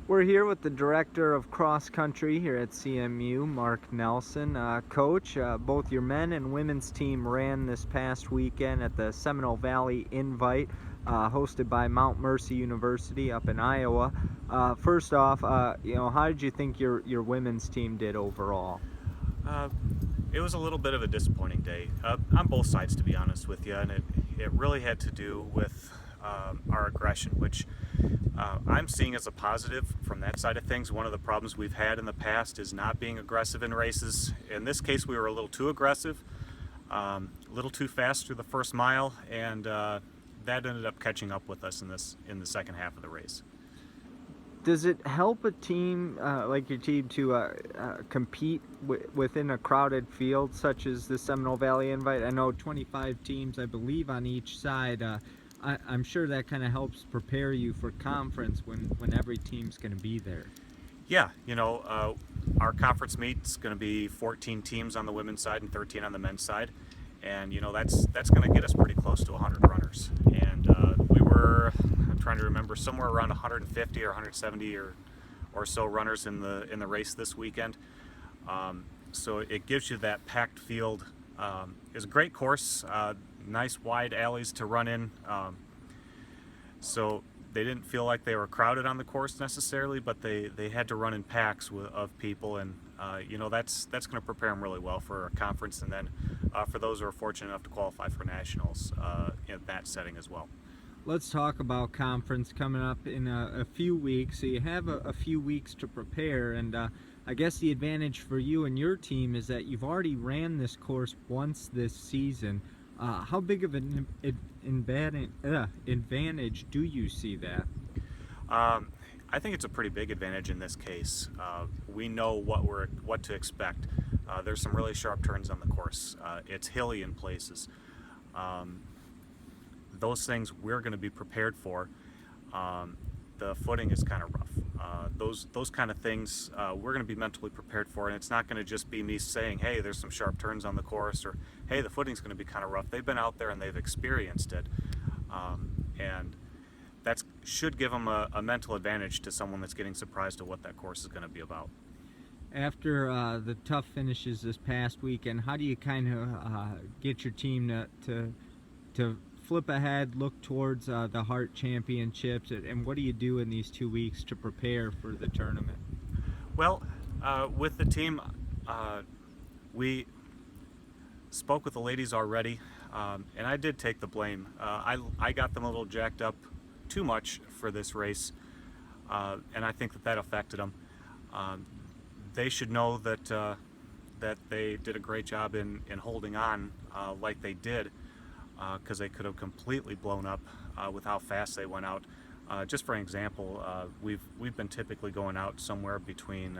We're here with the director of cross country here at CMU, Mark Nelson. Coach, both your men and women's team ran this past weekend at the Seminole Valley Invite, hosted by Mount Mercy University up in Iowa. First off, how did you think your women's team did overall? Uh, it was a little bit of a disappointing day on both sides, to be honest with you, and it really had to do with our aggression, which I'm seeing as a positive from that side of things. One of the problems we've had in the past is not being aggressive in races. In this case, we were a little too aggressive, a little too fast through the first mile, and that ended up catching up with us in the second half of the race. Does it help a team like your team to compete within a crowded field such as the Seminole Valley Invite? I know 25 teams, I believe, on each side. I'm sure that kind of helps prepare you for conference when every team's going to be there. Yeah, our conference meet's going to be 14 teams on the women's side and 13 on the men's side, and that's going to get us pretty close to 100 runners. And we were, I'm trying to remember, somewhere around 150 or 170 or so runners in the race this weekend. So it gives you that packed field. It's a great course, nice wide alleys to run in. So they didn't feel like they were crowded on the course necessarily, but they had to run in packs of people, and that's going to prepare them really well for a conference, and then for those who are fortunate enough to qualify for nationals in that setting as well. Let's talk about conference coming up in a few weeks. So you have a few weeks to prepare, and I guess the advantage for you and your team is that you've already ran this course once this season. How big of an advantage do you see that? I think it's a pretty big advantage in this case. We know what to expect. There's some really sharp turns on the course. It's hilly in places. Those things we're going to be prepared for. The footing is kind of rough. Those kind of things we're going to be mentally prepared for, and it's not going to just be me saying, hey, there's some sharp turns on the course, or hey, the footing's going to be kind of rough. They've been out there and they've experienced it, and that should give them a mental advantage to someone that's getting surprised at what that course is going to be about. After the tough finishes this past weekend, how do you kind of get your team to flip ahead, look towards the Hart Championships, and what do you do in these 2 weeks to prepare for the tournament? Well, with the team, we spoke with the ladies already, and I did take the blame. I got them a little jacked up too much for this race, and I think that affected them. They should know that they did a great job in holding on like they did, because they could have completely blown up with how fast they went out. Just for an example, we've been typically going out somewhere between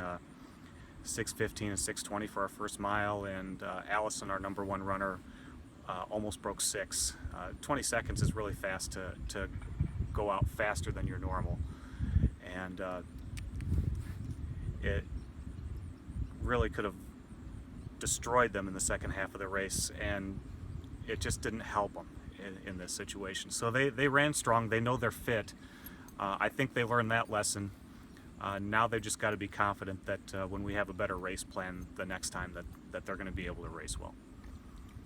6:15 and 6:20 for our first mile, and Allison, our number one runner, almost broke 6. 20 seconds is really fast to go out faster than your normal, and it really could have destroyed them in the second half of the race, and it just didn't help them in this situation. So they ran strong. They know they're fit. I think they learned that lesson. Now they've just got to be confident that when we have a better race plan the next time, that they're going to be able to race well.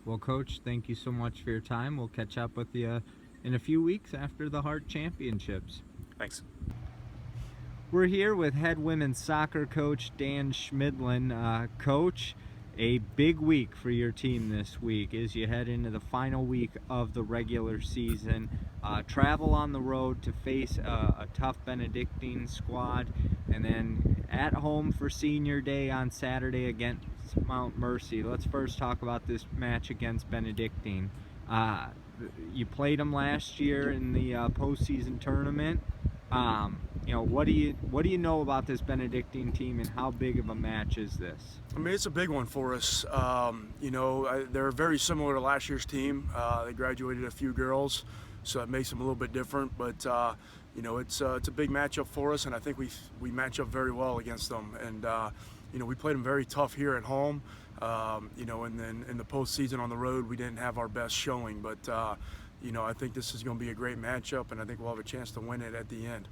Well, Coach, thank you so much for your time. We'll catch up with you in a few weeks after the Hart Championships. Thanks. We're here with head women's soccer coach Dan Schmidlin. Coach, a big week for your team this week as you head into the final week of the regular season. Travel on the road to face a tough Benedictine squad, and then at home for senior day on Saturday against Mount Mercy. Let's first talk about this match against Benedictine. You played them last year in the postseason tournament. What do you know about this Benedictine team, and how big of a match is this? I mean, it's a big one for us. They're very similar to last year's team. They graduated a few girls, so it makes them a little bit different. But it's a big matchup for us, and I think we match up very well against them. And we played them very tough here at home. And then in the postseason on the road, we didn't have our best showing. But I think this is going to be a great matchup, and I think we'll have a chance to win it at the end.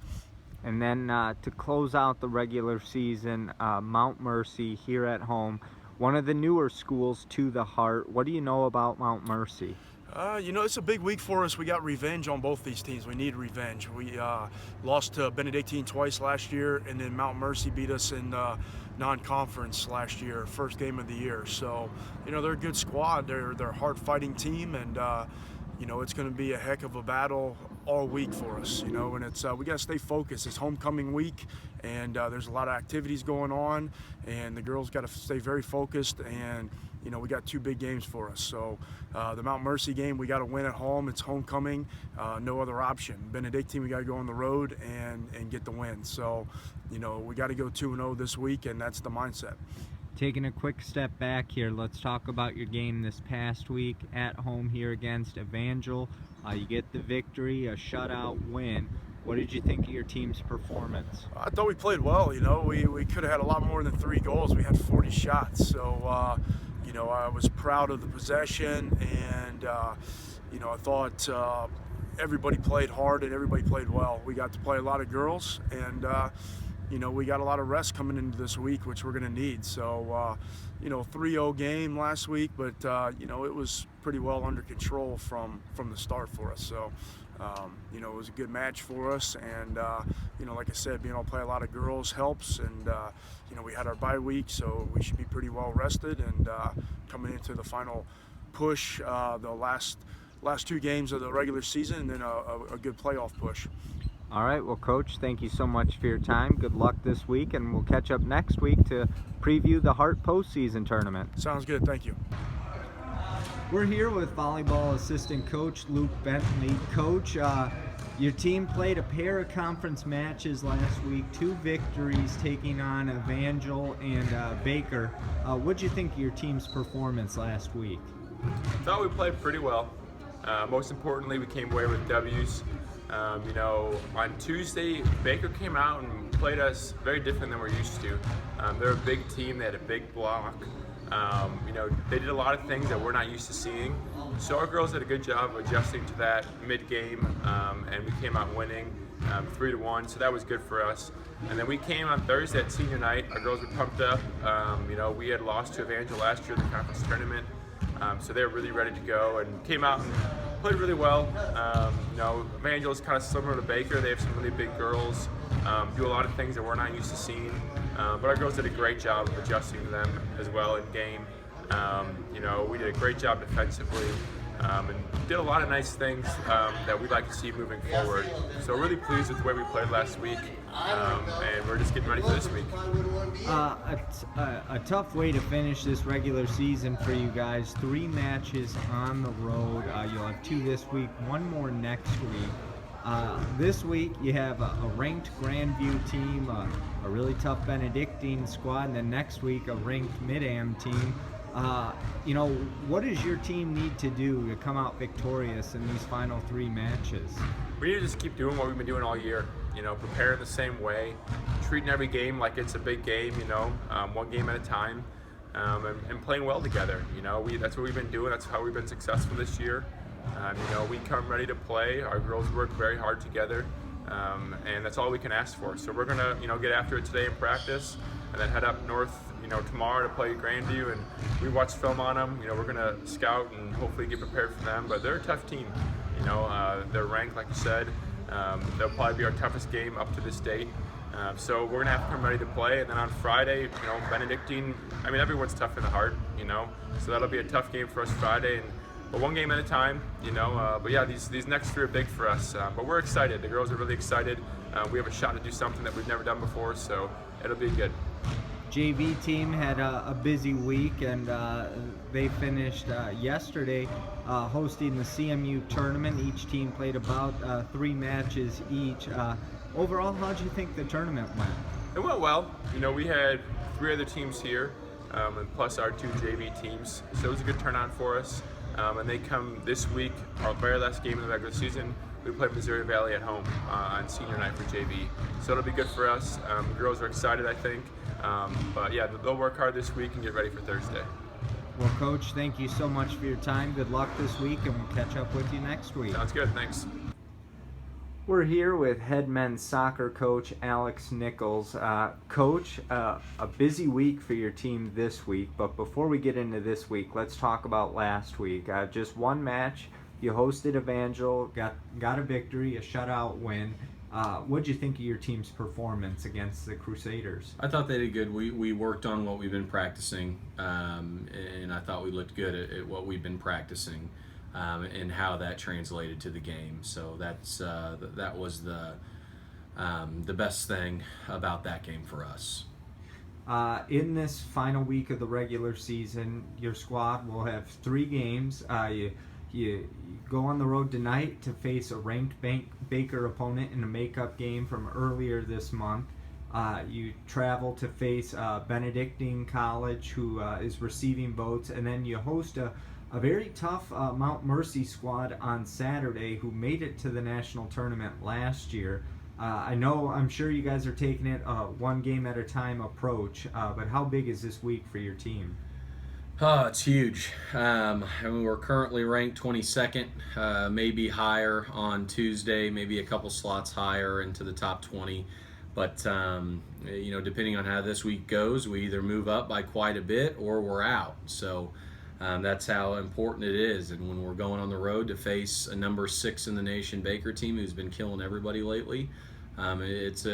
And then to close out the regular season, Mount Mercy here at home, one of the newer schools to the Heart. What do you know about Mount Mercy? It's a big week for us. We got revenge on both these teams. We need revenge. We lost to Benedictine twice last year, and then Mount Mercy beat us in non-conference last year, first game of the year. So, they're a good squad. They're a hard-fighting team, and it's going to be a heck of a battle all week for us. And it's we got to stay focused. It's homecoming week, and there's a lot of activities going on, and the girls got to stay very focused. And we got 2 big games for us. So the Mount Mercy game, we got to win at home. It's homecoming, no other option. Benedictine, we got to go on the road and get the win. So, we got to go 2-0 this week, and that's the mindset. Taking a quick step back here, let's talk about your game this past week at home here against Evangel. You get the victory, a shutout win. What did you think of your team's performance? I thought we played well. We could have had a lot more than 3 goals. We had 40 shots. So, I was proud of the possession, and, I thought everybody played hard and everybody played well. We got to play a lot of girls, and, we got a lot of rest coming into this week, which we're going to need. So, 3-0 game last week, but, it was pretty well under control from the start for us. So, it was a good match for us, and like I said, being able to play a lot of girls helps, and we had our bye week, so we should be pretty well rested, and coming into the final push, the last 2 games of the regular season, and then a good playoff push. All right, well, Coach, thank you so much for your time. Good luck this week, and we'll catch up next week to preview the Heart postseason tournament. Sounds good. Thank you. We're here with volleyball assistant coach Luke Bentley. Coach, your team played a pair of conference matches last week, 2 victories taking on Evangel and Baker. What did you think of your team's performance last week? I thought we played pretty well. Most importantly, we came away with W's. On Tuesday, Baker came out and played us very different than we're used to. They're a big team. They had a big block. They did a lot of things that we're not used to seeing. So our girls did a good job of adjusting to that mid-game, and we came out winning 3-1. So that was good for us. And then we came on Thursday at senior night. Our girls were pumped up. We had lost to Evangel last year in the conference tournament, so they were really ready to go and came out and played really well. Evangel is kind of similar to Baker. They have some really big girls, do a lot of things that we're not used to seeing. But our girls did a great job of adjusting to them as well in game. We did a great job defensively and did a lot of nice things that we'd like to see moving forward. So we're really pleased with the way we played last week, and we're just getting ready for this week. A tough way to finish this regular season for you guys. 3 matches on the road. You'll have 2 this week, 1 more next week. This week you have a ranked Grandview team, a really tough Benedictine squad, and then next week a ranked Mid-Am team. What does your team need to do to come out victorious in these final 3 matches? We need to just keep doing what we've been doing all year. Preparing the same way, treating every game like it's a big game. 1 game at a time, and playing well together. That's what we've been doing. That's how we've been successful this year. We come ready to play. Our girls work very hard together, and that's all we can ask for. So we're gonna, get after it today in practice, and then head up north, tomorrow to play Grandview. And we watch film on them. We're gonna scout and hopefully get prepared for them. But they're a tough team. They're ranked, like you said. They'll probably be our toughest game up to this date. So we're gonna have to come ready to play. And then on Friday, Benedictine. Everyone's tough in the Heart. So that'll be a tough game for us Friday. But 1 game at a time, But yeah, these next 3 are big for us. But we're excited. The girls are really excited. We have a shot to do something that we've never done before, so it'll be good. JV team had a busy week, and they finished yesterday hosting the CMU tournament. Each team played about 3 matches each. Overall, how'd you think the tournament went? It went well. We had 3 other teams here, and plus our 2 JV teams, so it was a good turnout for us. And they come this week, our very last game of the regular season. We play Missouri Valley at home on senior night for JV. So it'll be good for us. The girls are excited, I think. But yeah, they'll work hard this week and get ready for Thursday. Well, Coach, thank you so much for your time. Good luck this week, and we'll catch up with you next week. Sounds good. Thanks. We're here with head men's soccer coach Alex Nichols. Coach, a busy week for your team this week, but before we get into this week, let's talk about last week. Just one match, you hosted Evangel, got a victory, a shutout win. What'd you think of your team's performance against the Crusaders? I thought they did good. We worked on what we've been practicing, and I thought we looked good at what we've been practicing. And how that translated to the game. So that was the best thing about that game for us. In this final week of the regular season, your squad will have 3 games. You go on the road tonight to face a ranked Baker opponent in a makeup game from earlier this month. You travel to face Benedictine College, who is receiving votes, and then you host a very tough Mount Mercy squad on Saturday, who made it to the national tournament last year. I'm sure you guys are taking it one game at a time approach, but how big is this week for your team? It's huge. We're currently ranked 22nd, maybe higher on Tuesday, maybe a couple slots higher into the top 20. But, depending on how this week goes, we either move up by quite a bit or we're out. So that's how important it is. And when we're going on the road to face a number 6 in the nation Baker team who's been killing everybody lately, it's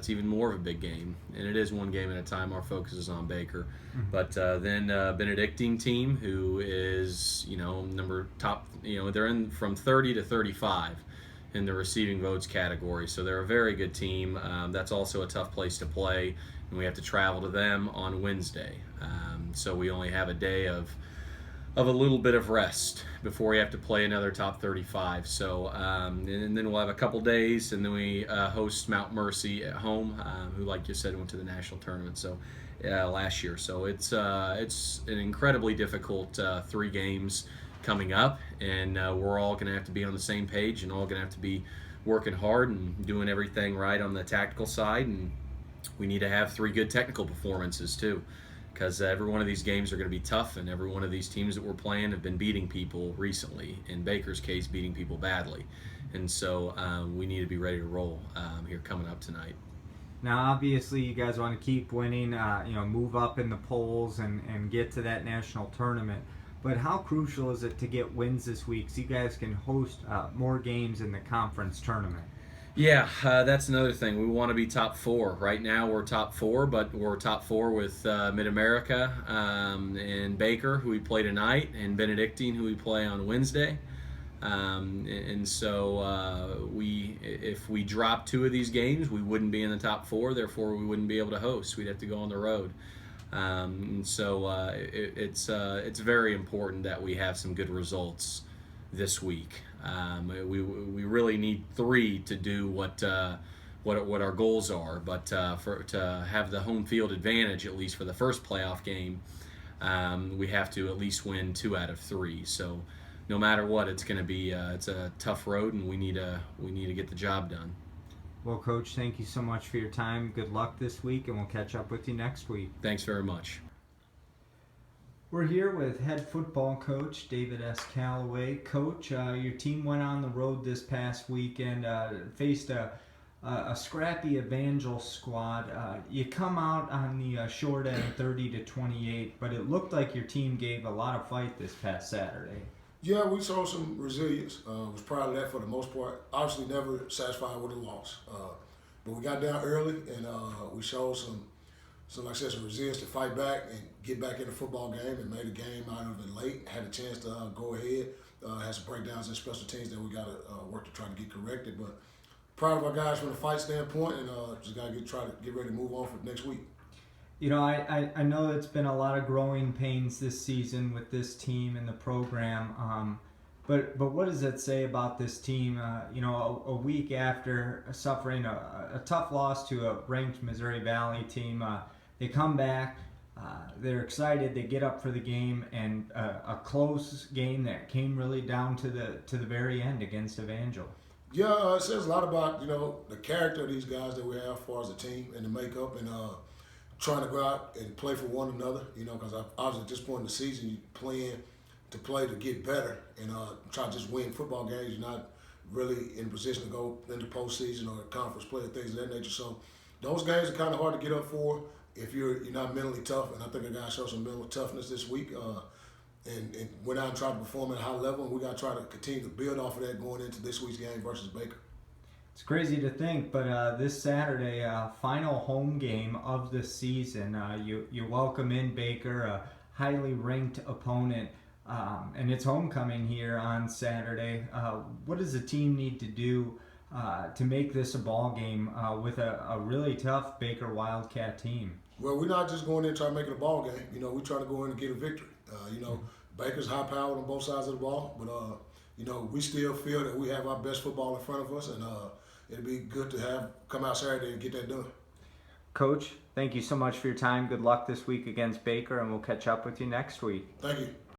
even more of a big game. And it is one game at a time. Our focus is on Baker. Mm-hmm. But then Benedictine team, who is, number top, they're in from 30 to 35 in the receiving votes category. So they're a very good team. That's also a tough place to play. And we have to travel to them on Wednesday. So we only have a day of a little bit of rest before we have to play another top 35. So, and then we'll have a couple days, and then we host Mount Mercy at home, who, like you said, went to the national tournament last year. So it's an incredibly difficult 3 games coming up, and we're all going to have to be on the same page and all going to have to be working hard and doing everything right on the tactical side, and we need to have 3 good technical performances too, because every one of these games are going to be tough, and every one of these teams that we're playing have been beating people recently. In Baker's case, beating people badly. And so we need to be ready to roll here coming up tonight. Now, obviously, you guys want to keep winning, move up in the polls and get to that national tournament. But how crucial is it to get wins this week so you guys can host more games in the conference tournament? Yeah, that's another thing. We want to be top 4. Right now we're top 4, but we're top 4 with Mid-America and Baker, who we play tonight, and Benedictine, who we play on Wednesday. And so if we drop 2 of these games, we wouldn't be in the top 4. Therefore, we wouldn't be able to host. We'd have to go on the road. And so it's very important that we have some good results this week. We really need 3 to do what our goals are, but to have the home field advantage, at least for the first playoff game, we have to at least win 2 out of 3. So no matter what, it's going to be it's a tough road, and we need to get the job done. Well, Coach, thank you so much for your time. Good luck this week, and we'll catch up with you next week. Thanks very much. We're here with head football coach David S. Calloway. Coach, your team went on the road this past weekend, faced a scrappy Evangel squad. You come out on the short end 30-28, but it looked like your team gave a lot of fight this past Saturday. Yeah, we showed some resilience. Was proud of that for the most part. Obviously, never satisfied with a loss, but we got down early and we showed some like I said, some resilience to fight back and get back in the football game, and made a game out of it late. Had a chance to go ahead. Had some breakdowns in special teams that we got to work to try to get corrected. But proud of our guys from the fight standpoint, and just got to try to get ready to move on for next week. I know it's been a lot of growing pains this season with this team and the program. But what does that say about this team? A week after suffering a tough loss to a ranked Missouri Valley team, they come back. They're excited. They get up for the game, and a close game that came really down to the very end against Evangel. Yeah, it says a lot about the character of these guys that we have as far as a team and the makeup, and trying to go out and play for one another. Because obviously at this point in the season, you're playing to play to get better and try to just win football games. You're not really in position to go into postseason or conference play, things of that nature. So those games are kind of hard to get up for if you're not mentally tough. And I think I got to show some mental toughness this week. And went out and tried to perform at a high level, and we got to try to continue to build off of that going into this week's game versus Baker. It's crazy to think, but this Saturday, final home game of the season, you welcome in Baker, a highly ranked opponent, and it's homecoming here on Saturday. What does the team need to do to make this a ball game with a really tough Baker Wildcat team? Well, we're not just going in and trying to make it a ball game. We're trying to go in and get a victory. Baker's high-powered on both sides of the ball, but we still feel that we have our best football in front of us, and it'd be good to come out Saturday and get that done. Coach, thank you so much for your time. Good luck this week against Baker, and we'll catch up with you next week. Thank you.